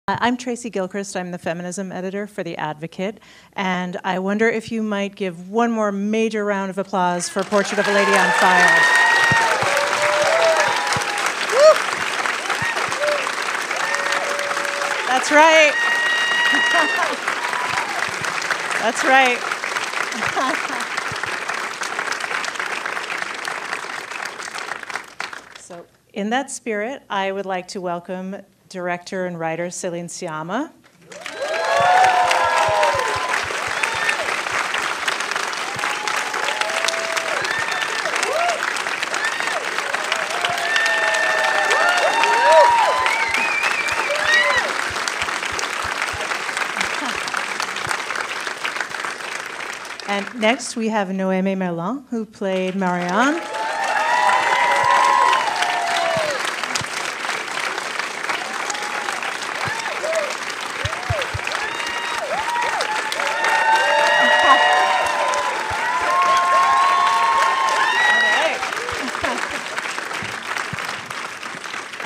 I'm Tracy Gilchrist. I'm the feminism editor for The Advocate, and I wonder if you might give one more major round of applause for Portrait of a Lady on Fire. Woo! That's right. That's right. So, in that spirit, I would like to welcome director and writer Céline Sciamma. And next we have Noémie Merlant, who played Marianne.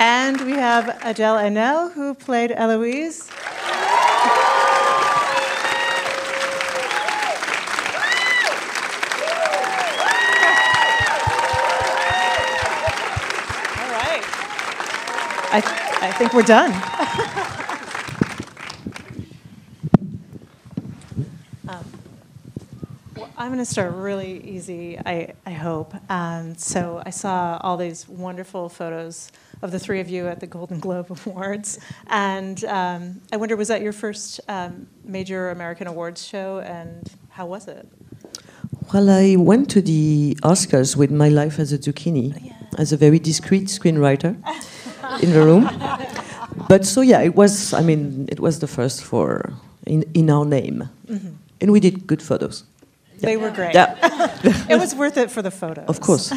And we have Adèle Haenel, who played Eloise. All right. I think we're done. I'm going to start really easy, I hope. So I saw all these wonderful photos of the three of you at the Golden Globe Awards. And I wonder, was that your first major American awards show, and how was it? Well, I went to the Oscars with My Life as a Zucchini, as a very discreet screenwriter in the room. But so yeah, it was, I mean, it was the first for, in our name. Mm-hmm. And we did good photos. They were great. Yeah. It was worth it for the photos. Of course.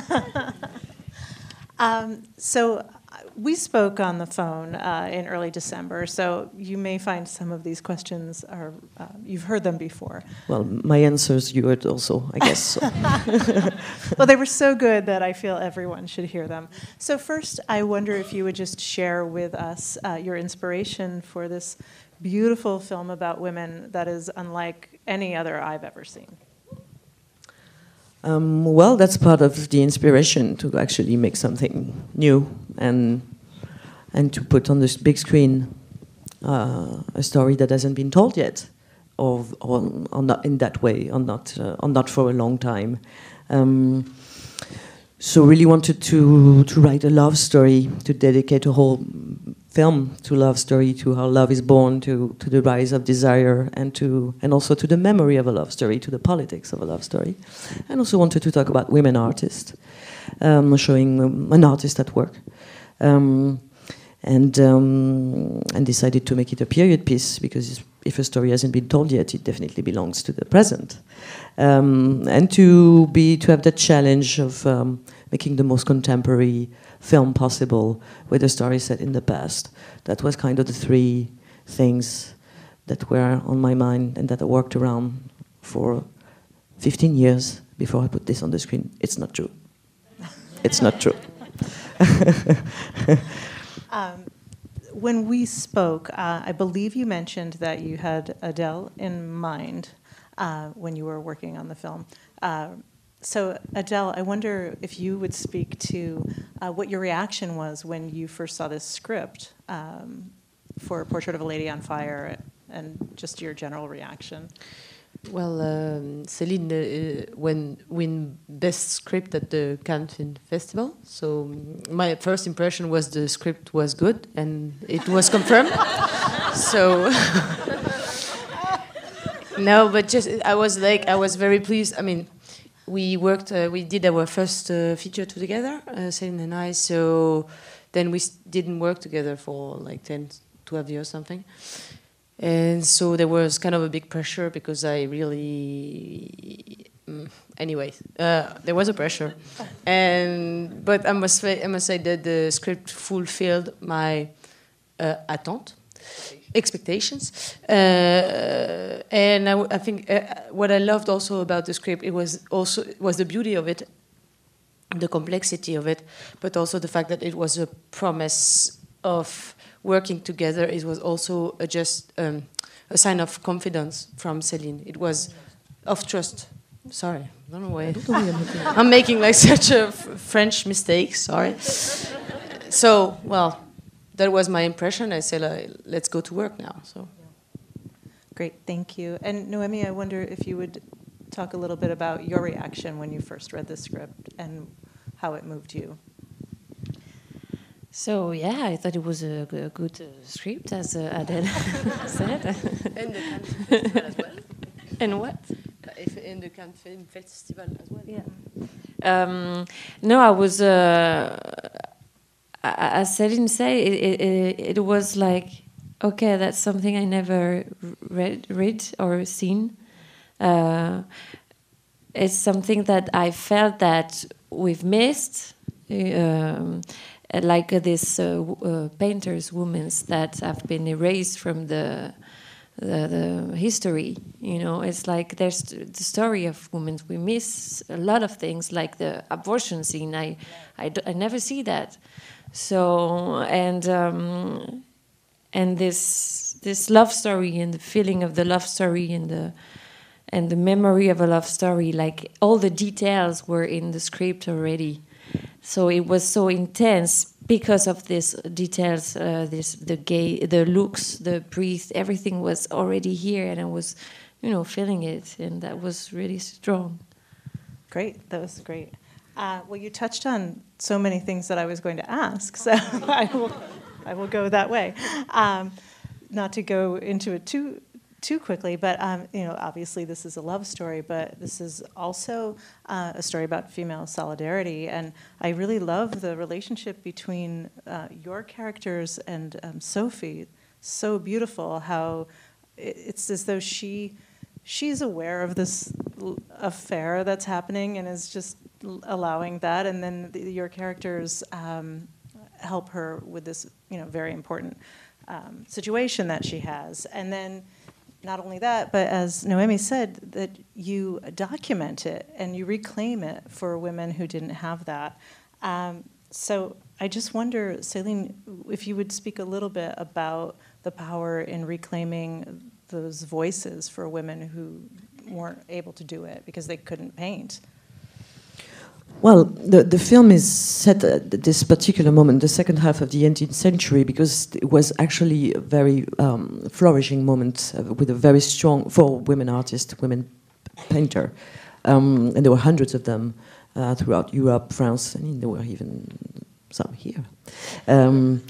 So we spoke on the phone in early December, so you may find some of these questions are, you've heard them before. Well, my answers you heard also, I guess. So. Well, they were so good that I feel everyone should hear them. So first, I wonder if you would just share with us your inspiration for this beautiful film about women that is unlike any other I've ever seen. Well, that's part of the inspiration to actually make something new and to put on this big screen a story that hasn't been told yet, or not in that way, or not for a long time. So really wanted to write a love story, to dedicate a whole film to love story, to how love is born, to the rise of desire, and also to the memory of a love story, to the politics of a love story. And also wanted to talk about women artists, showing an artist at work. And decided to make it a period piece, because if a story hasn't been told yet, it definitely belongs to the present. And to have that challenge of making the most contemporary film possible with a story set in the past. That was kind of the three things that were on my mind and that I worked around for 15 years before I put this on the screen. It's not true. It's not true. When we spoke, I believe you mentioned that you had Adele in mind when you were working on the film. So, Adele, I wonder if you would speak to what your reaction was when you first saw this script for Portrait of a Lady on Fire, and just your general reaction. Well, Céline win Best Script at the Cannes Film Festival. So my first impression was the script was good, and it was confirmed. So no, but just I was very pleased. I mean, we worked, we did our first feature together, Céline and I. So then we didn't work together for like 10, 12 years, something. And so there was kind of a big pressure because I really, anyway, there was a pressure, but I must say that the script fulfilled my expectations, and I think what I loved also about the script was the beauty of it, the complexity of it, but also the fact that it was a promise of working together, it was also just a sign of confidence from Céline. It was of trust. Sorry, I don't know why. I'm making like such a French mistake. Sorry. So, well, that was my impression. I said, let's go to work now. So, great, thank you. And Noémie, I wonder if you would talk a little bit about your reaction when you first read the script and how it moved you. So yeah, I thought it was a good script, as Adèle said. And the Cannes Festival as well. And what? In the Cannes Film Festival as well. Yeah. No, I was. As Céline said, it was like, okay, that's something I never read or seen. It's something that I felt that we've missed. Like these painters, women that have been erased from the history. You know, it's like there's the story of women. We miss a lot of things, like the abortion scene. I never see that. So and this love story and the feeling of the love story and the memory of a love story, like all the details were in the script already. So it was so intense because of these details, the looks, the breath, everything was already here, and I was, feeling it, and that was really strong. Great, that was great. Well, you touched on so many things that I was going to ask, so I will go that way. Not to go into it too quickly, but obviously this is a love story, but this is also a story about female solidarity, and I really love the relationship between your characters and Sophie. So beautiful how it's as though she's aware of this affair that's happening and is just allowing that, and then your characters help her with this very important situation that she has, and then. Not only that, but as Noémie said, that you document it and you reclaim it for women who didn't have that. So I just wonder, Céline, if you would speak a little bit about the power in reclaiming those voices for women who weren't able to do it because they couldn't paint. Well, the film is set at this particular moment, the second half of the 18th century, because it was actually a very flourishing moment with a very strong, for women artists, women painter. And there were hundreds of them throughout Europe, France, and there were even some here. And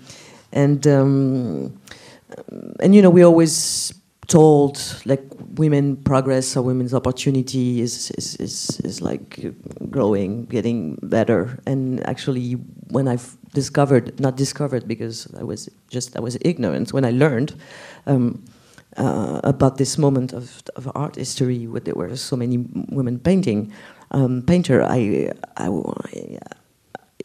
we always told like women progress or women's opportunity is like growing, getting better. And actually, when I've not discovered because I was ignorant, when I learned about this moment of art history where there were so many women painter,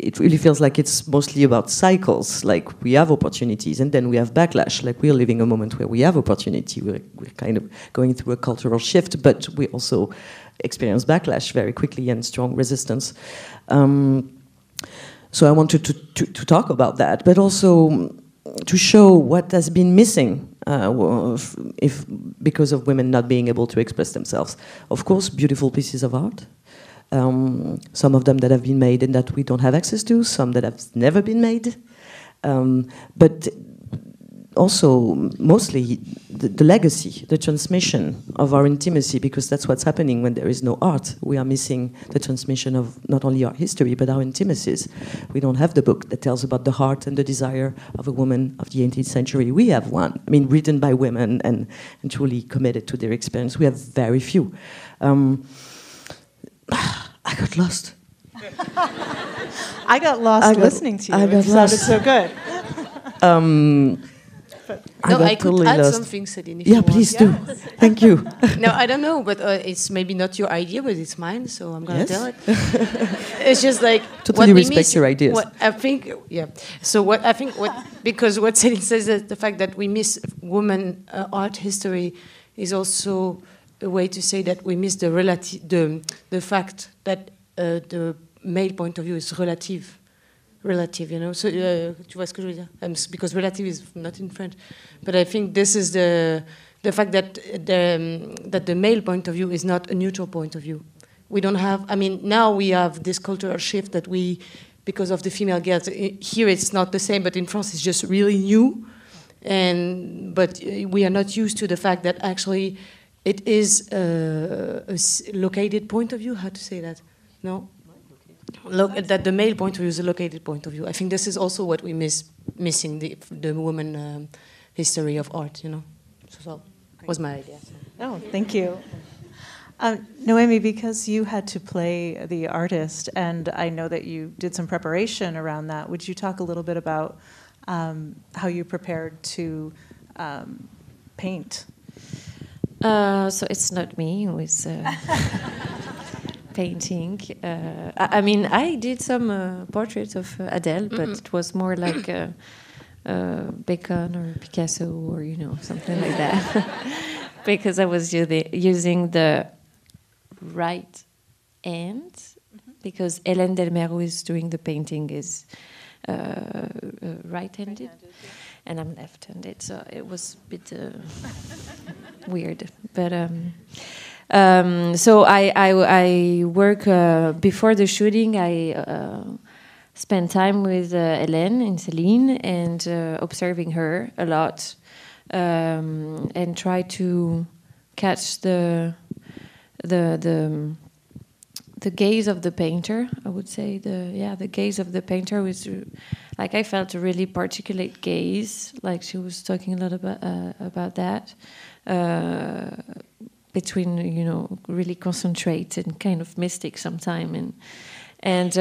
it really feels like it's mostly about cycles. Like we have opportunities and then we have backlash. Like we're living a moment where we have opportunity. We're kind of going through a cultural shift, but we also experience backlash very quickly and strong resistance. So I wanted to talk about that, but also to show what has been missing because of women not being able to express themselves. Of course, beautiful pieces of art. Some of them that have been made and that we don't have access to, some that have never been made. But also, mostly, the legacy, the transmission of our intimacy, because that's what's happening when there is no art. We are missing the transmission of not only our history, but our intimacies. We don't have the book that tells about the heart and the desire of a woman of the 18th century. We have one, written by women and truly committed to their experience. We have very few. I got lost. I got lost listening to you. It sounded so good. I could add something, Céline. Yeah, please do. Thank you. No, I don't know, but it's maybe not your idea, but it's mine, so I'm going to tell it. It's just like totally respect your ideas. What I think, yeah. So because what Céline says is the fact that we miss women art history is also a way to say that we miss the fact that the male point of view is relative. relative, you know. So, tu vois ce que je veux dire? Because relative is not in French, but I think this is the fact that the male point of view is not a neutral point of view. We don't have. I mean, now we have this cultural shift that we, because of the female gaze. Here it's not the same, but in France it's just really new, but we are not used to the fact that actually it is a located point of view. How to say that? No. That the male point of view is a located point of view. I think this is also what we missing the woman history of art, you know. So was my idea. Oh, thank you. Noémie, because you had to play the artist, and I know that you did some preparation around that, would you talk a little bit about how you prepared to paint? So it's not me who is painting. I mean, I did some portraits of Adele, but it was more like Bacon or Picasso or, you know, something like that. Because I was using the right hand, because Hélène Delmer, who is doing the painting, is right-handed, and I'm left-handed, so it was a bit weird. But so I work before the shooting. I spent time with Hélène and Céline and observing her a lot, and try to catch the gaze of the painter. I would say the gaze of the painter was like, I felt a really particulate gaze, like she was talking a lot about that, between, you know, really concentrate and kind of mystic sometime, and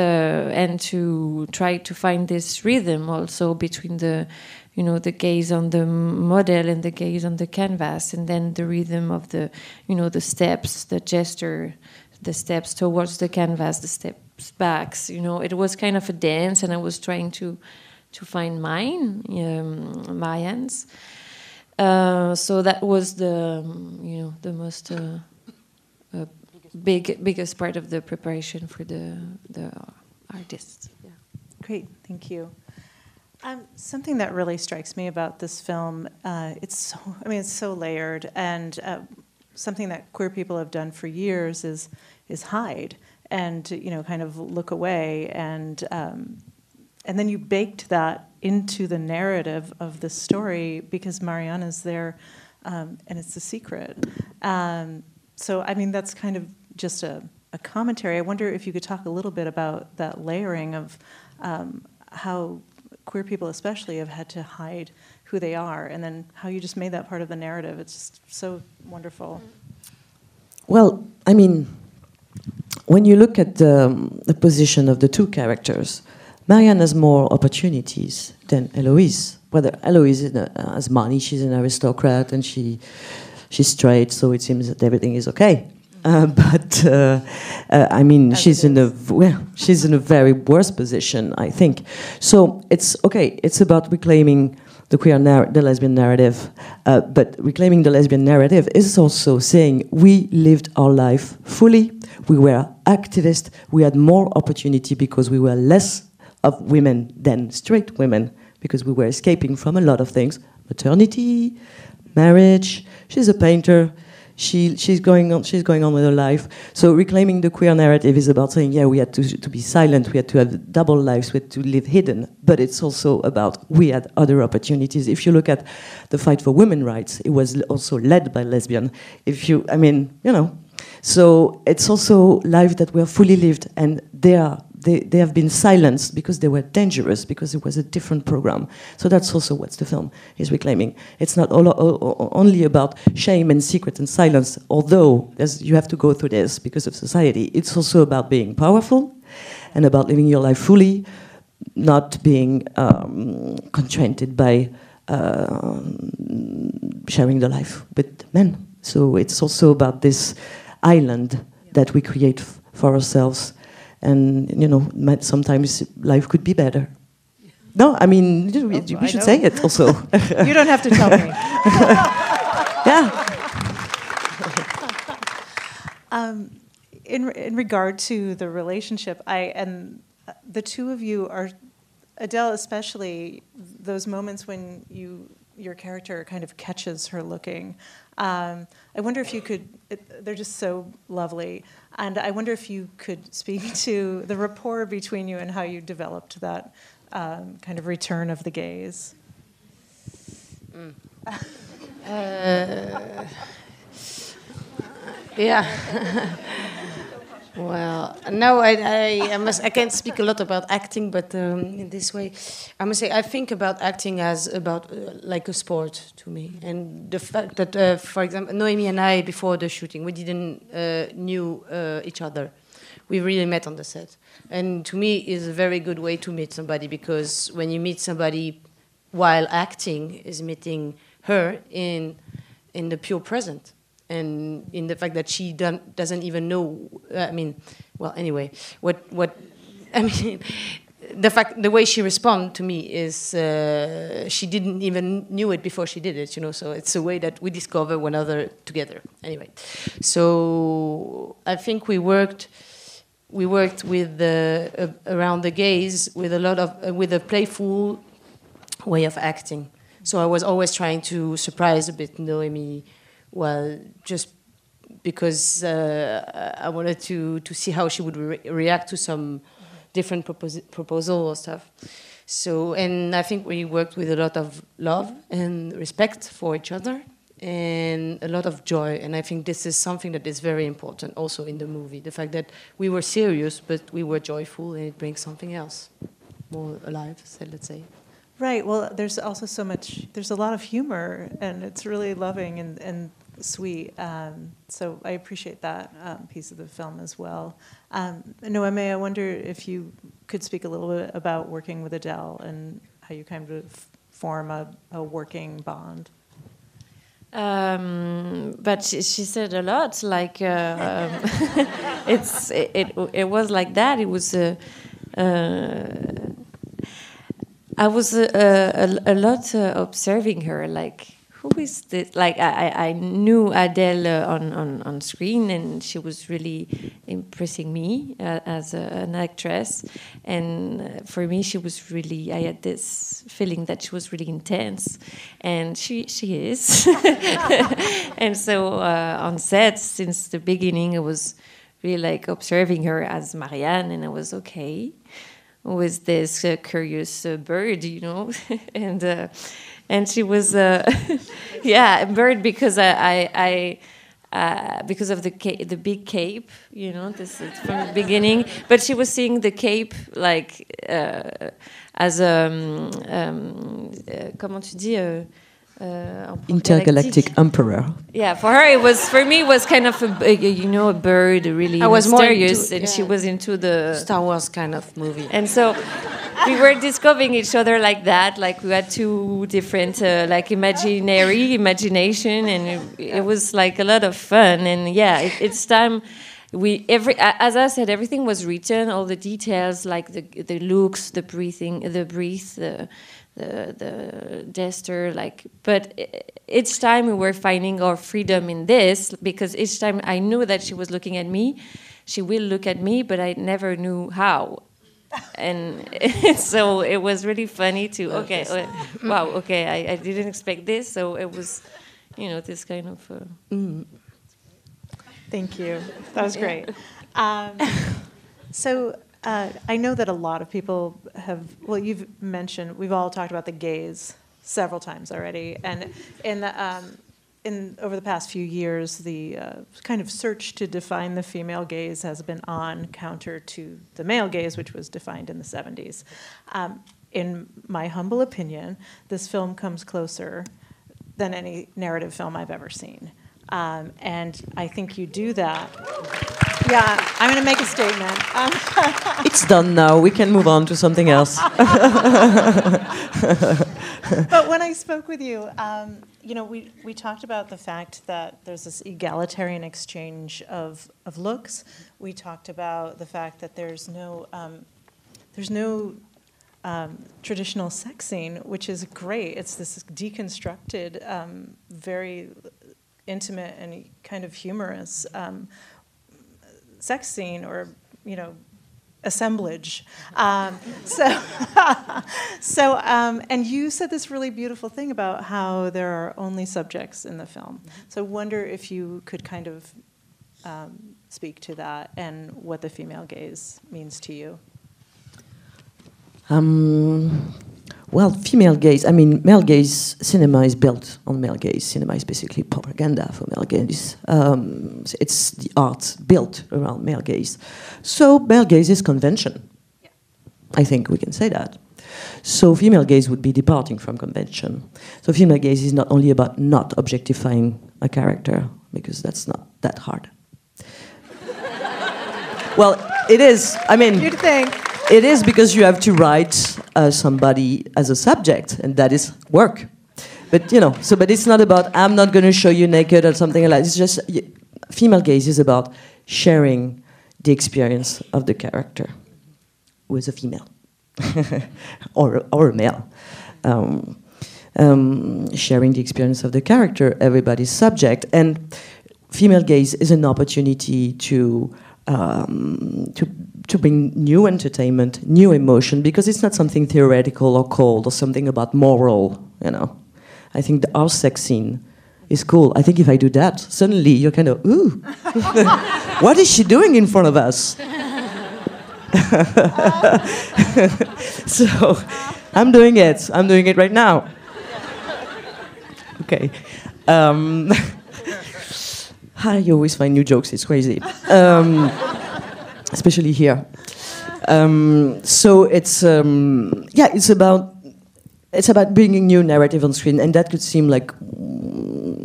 to try to find this rhythm also between the, you know, the gaze on the model and the gaze on the canvas, and then the rhythm of the, you know, the steps, the gesture, the steps towards the canvas, the steps back. You know, it was kind of a dance, and I was trying to find my hands. So that was the, you know, the most biggest part of the preparation for the artists. Yeah. Great, thank you. Something that really strikes me about this film, it's so layered, and something that queer people have done for years is hide and, you know, kind of look away, and then you baked that into the narrative of the story because Mariana's there, and it's a secret. So I mean, that's kind of just a commentary. I wonder if you could talk a little bit about that layering of how queer people especially have had to hide who they are, and then how you just made that part of the narrative. It's just so wonderful. Well, I mean, when you look at the position of the two characters, Marianne has more opportunities than Eloise. Whether Eloise has money, she's an aristocrat, and she's straight, so it seems that everything is okay. But I mean, she's in a very worse position, I think. So it's okay. It's about reclaiming the lesbian narrative, but reclaiming the lesbian narrative is also saying we lived our life fully. We were activists. We had more opportunity because we were less of women than straight women, because we were escaping from a lot of things: maternity, marriage. She's a painter. She's going on with her life. So reclaiming the queer narrative is about saying, yeah, we had to be silent, we had to have double lives, we had to live hidden. But it's also about we had other opportunities. If you look at the fight for women's rights, it was also led by lesbian. So it's also lives that were fully lived, and they have been silenced because they were dangerous, because it was a different program. So that's also what the film is reclaiming. It's not only about shame and secret and silence, although you have to go through this because of society. It's also about being powerful and about living your life fully, not being constrained by sharing the life with men. So it's also about this island that we create for ourselves. And, sometimes life could be better. No, I mean, we should say it also. You don't have to tell me. Yeah. In regard to the relationship, and the two of you are Adele, especially those moments when your character kind of catches her looking. I wonder if you could, they're just so lovely, and I wonder if you could speak to the rapport between you and how you developed that kind of return of the gaze. Yeah. Well, no, I can't speak a lot about acting, but in this way, I must say I think about acting as about like a sport to me, and the fact that, for example, Noémie and I before the shooting, we didn't knew each other. We really met on the set, and to me, is a very good way to meet somebody, because when you meet somebody while acting, is meeting her in the pure present. And in the fact that she doesn't even know, I mean, well, anyway, what I mean, the way she responded to me is she didn't even knew it before she did it, you know. So it's a way that we discover one another together. Anyway, so I think we worked with around the gaze with a lot of with a playful way of acting. So I was always trying to surprise a bit Noémie. Well, just because I wanted to see how she would react to some different proposal or stuff. So, and I think we worked with a lot of love and respect for each other and a lot of joy. And I think this is something that is very important also in the movie. The fact that we were serious, but we were joyful, and it brings something else more alive, so let's say. Right. Well, there's also so much. There's a lot of humor, and it's really loving and sweet. So I appreciate that piece of the film as well. Noémie, I wonder if you could speak a little bit about working with Adele and how you kind of form a working bond. But she said a lot. Like it was like that. It was. I was a lot observing her, like, who is this? Like, I knew Adele on screen, and she was really impressing me as an actress. And for me, she was really, I had this feeling that she was really intense, and she is. And so on set, since the beginning, I was really like observing her as Marianne, and I was okay with this curious bird, you know, and she was yeah, a bird because I because of the big cape, you know, this is from the beginning. But she was seeing the cape like as comment tu dis Intergalactic Emperor. Yeah, for her it was. For me, it was kind of a bird, really mysterious, and she was into the Star Wars kind of movie. And so we were discovering each other like that. Like we had two different, like imagination, and it was like a lot of fun. And yeah, it's time. As I said, everything was written, all the details, like the looks, the breathing, the gesture, like. But each time we were finding our freedom in this, because each time I knew that she was looking at me, she will look at me, but I never knew how. And so it was really funny to I didn't expect this, so it was, this kind of. Thank you. That was great. So I know that a lot of people have, well, you've mentioned, we've all talked about the gaze several times already. And over the past few years, the kind of search to define the female gaze has been on, counter to the male gaze, which was defined in the 70s. In my humble opinion, this film comes closer than any narrative film I've ever seen. And I think you do that. Yeah, I'm going to make a statement. It's done now. We can move on to something else. But when I spoke with you, we talked about the fact that there's this egalitarian exchange of looks. We talked about the fact that there's no traditional sex scene, which is great. It's this deconstructed, very intimate and kind of humorous sex scene, or assemblage. And you said this really beautiful thing about how there are only subjects in the film. So I wonder if you could kind of speak to that and what the female gaze means to you. Well, female gaze, I mean, male gaze cinema is built on male gaze. Cinema is basically propaganda for male gaze. It's the art built around male gaze. So male gaze is convention. Yeah. I think we can say that. So female gaze would be departing from convention. So female gaze is not only about not objectifying a character, because that's not that hard. Well, it is. I mean, you'd think. It is, because you have to write somebody as a subject, and that is work. But you know, but it's not about I'm not going to show you naked or something like that. It's just female gaze is about sharing the experience of the character with a female or a male. Sharing the experience of the character, everybody's subject, and female gaze is an opportunity to bring new entertainment, new emotion, because it's not something theoretical or cold or something about moral, you know. I think our sex scene is cool. I think if I do that, suddenly you're kind of, ooh, what is she doing in front of us? So, I'm doing it. I'm doing it right now. Okay. You always find new jokes. It's crazy. Especially here. So it's about bringing new narrative on screen, and that could seem like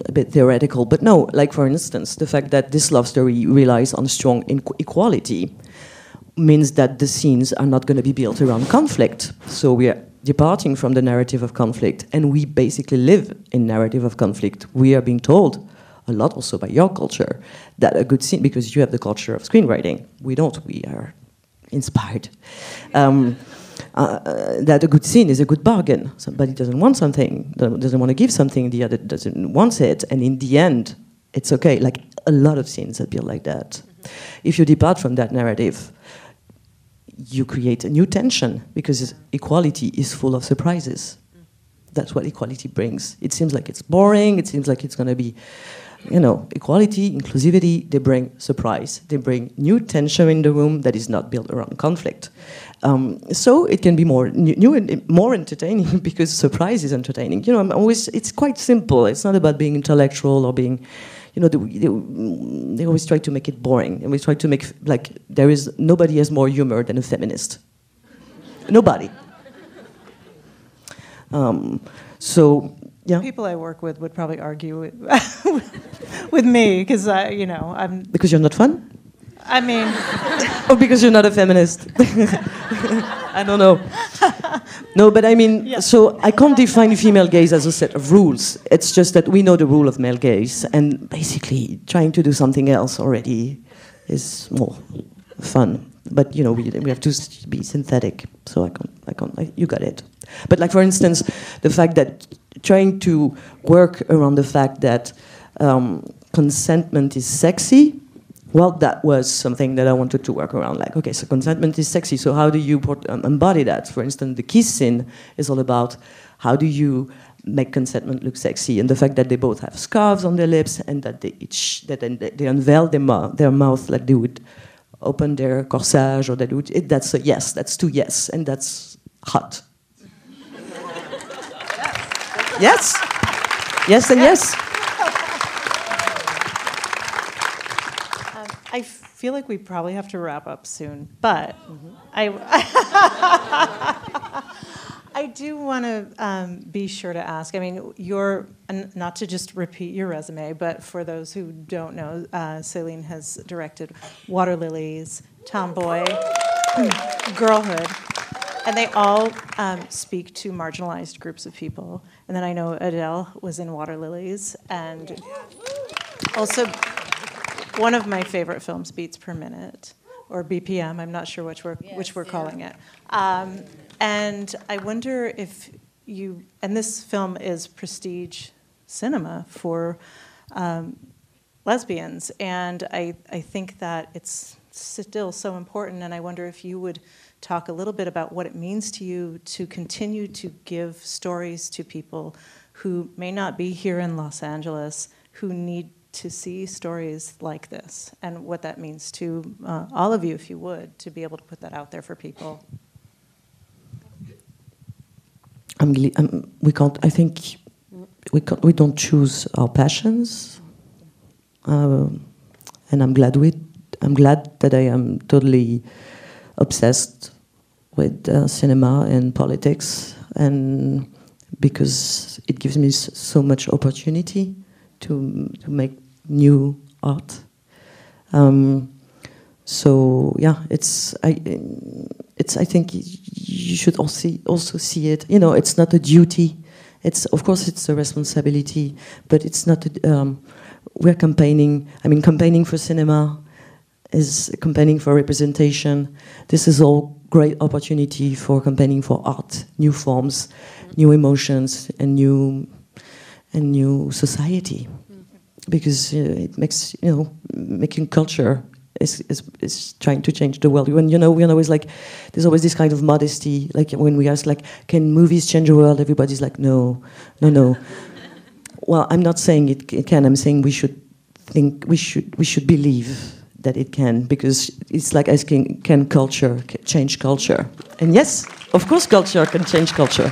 a bit theoretical, but no. Like for instance, the fact that this love story relies on strong equality means that the scenes are not going to be built around conflict. So we are departing from the narrative of conflict, and we basically live in narrative of conflict. We are being told a lot also by your culture, that a good scene, because you have the culture of screenwriting, we don't, we are inspired, that a good scene is a good bargain. Somebody doesn't want something, doesn't want to give something, the other doesn't want it, and in the end, it's okay. Like a lot of scenes that build like that. If you depart from that narrative, you create a new tension, because equality is full of surprises. That's what equality brings. It seems like it's boring, it seems like it's going to be, you know, equality, inclusivity, they bring surprise. They bring new tension in the room that is not built around conflict. So it can be more new and more entertaining, because surprise is entertaining. You know, it's quite simple. It's not about being intellectual or being, you know, they always try to make it boring. And we try to make, like, nobody has more humor than a feminist. Nobody. So, yeah. People I work with would probably argue with me, because you know, I'm. Because you're not fun? I mean. Or because you're not a feminist? I don't know. No, but I mean, yeah. So I can't define female gaze as a set of rules. It's just that we know the rule of male gaze, and basically trying to do something else already is more fun. But you know, we have to be synthetic. So I can't. You got it. But like, for instance, the fact that trying to work around the fact that consentment is sexy, well, that was something that I wanted to work around. Like, okay, so consentment is sexy, so how do you embody that? For instance, the kiss scene is all about how do you make consentment look sexy, and the fact that they both have scarves on their lips, and that they unveil their mouth like they would open their corsage, or that would, that's a yes, that's two yes, and that's hot. Yes, yes, and yes. I feel like we probably have to wrap up soon, but I do want to be sure to ask. I mean, not to just repeat your resume, but for those who don't know, Céline has directed Water Lilies, Tomboy, Girlhood, and they all speak to marginalized groups of people. And then I know Adèle was in Water Lilies, and also one of my favorite films, Beats Per Minute, or BPM. I'm not sure which we're calling it. And I wonder if and this film is prestige cinema for lesbians. And I think that it's still so important, and I wonder if you would talk a little bit about what it means to you to continue to give stories to people who may not be here in Los Angeles, who need to see stories like this, and what that means to all of you, if you would, to be able to put that out there for people. We can't. I think we don't choose our passions, and I'm glad that I am totally obsessed with cinema and politics, and because it gives me so much opportunity to make new art. So yeah, I think you should also see it. You know, it's not a duty. Of course it's a responsibility, but it's not. We're campaigning. I mean, campaigning for cinema is campaigning for representation. This is all great opportunity for campaigning for art, new forms, new emotions, and new society. Because it makes, making culture is trying to change the world. When we're always like, there's always this kind of modesty. Like when we ask, like, can movies change the world? Everybody's like, no. Well, I'm not saying it can. I'm saying we should believe that it can, because it's like asking, can culture change culture? And yes, of course, culture can change culture.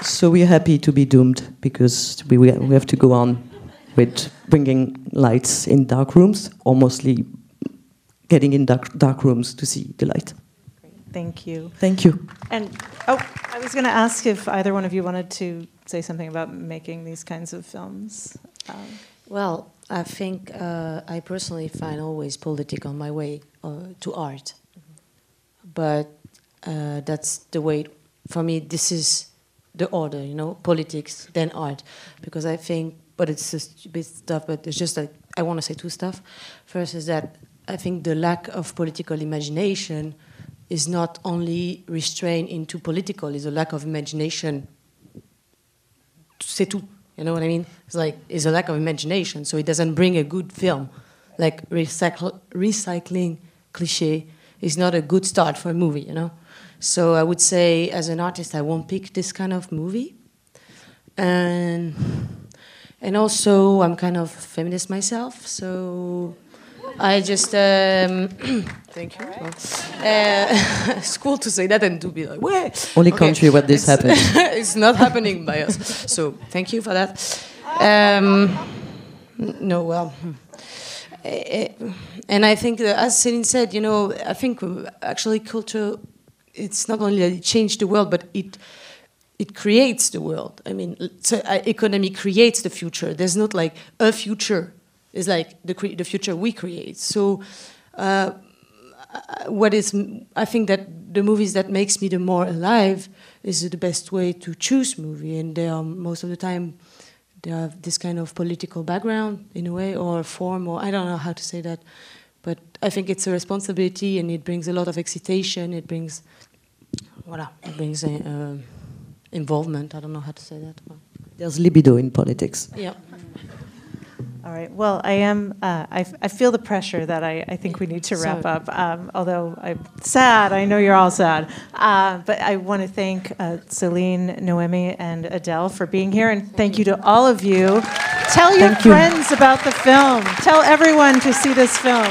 So we're happy to be doomed, because we have to go on with bringing lights in dark rooms, or mostly getting in dark rooms to see the light. Thank you. Thank you. And I was going to ask if either one of you wanted to say something about making these kinds of films. Well, I think I personally find always politics on my way to art. But that's the way, for me, this is the order, politics, then art. Because I think, but it's just a bit stuff, but it's just like, I want to say two stuff. First is that I think the lack of political imagination is not only restrained into political, it's a lack of imagination. C'est tout. You know what I mean? It's a lack of imagination, so it doesn't bring a good film. Like recycling cliché is not a good start for a movie, So I would say, as an artist, I won't pick this kind of movie. And also, I'm kind of feminist myself, so I just thank you. It's cool to say that and to be like, "Where?" Only country where this happens. It's not happening by us. So thank you for that. No, well, and I think that, as Céline said, I think actually culture, it's not only that it changed the world, but it creates the world. I mean, economy creates the future. There's not like a future. It's like the future we create. So I think that the movies that makes me the more alive is the best way to choose movie. And they are, most of the time, they have this kind of political background in a way, or form, or I don't know how to say that. But I think it's a responsibility, and it brings a lot of excitation. It brings, involvement. I don't know how to say that. There's libido in politics. Yeah. All right. Well, I feel the pressure that I think we need to wrap up. Although I'm sad, I know you're all sad. But I want to thank Céline, Noémie, and Adèle for being here, and thank you to all of you. Tell your friends about the film. Tell everyone to see this film.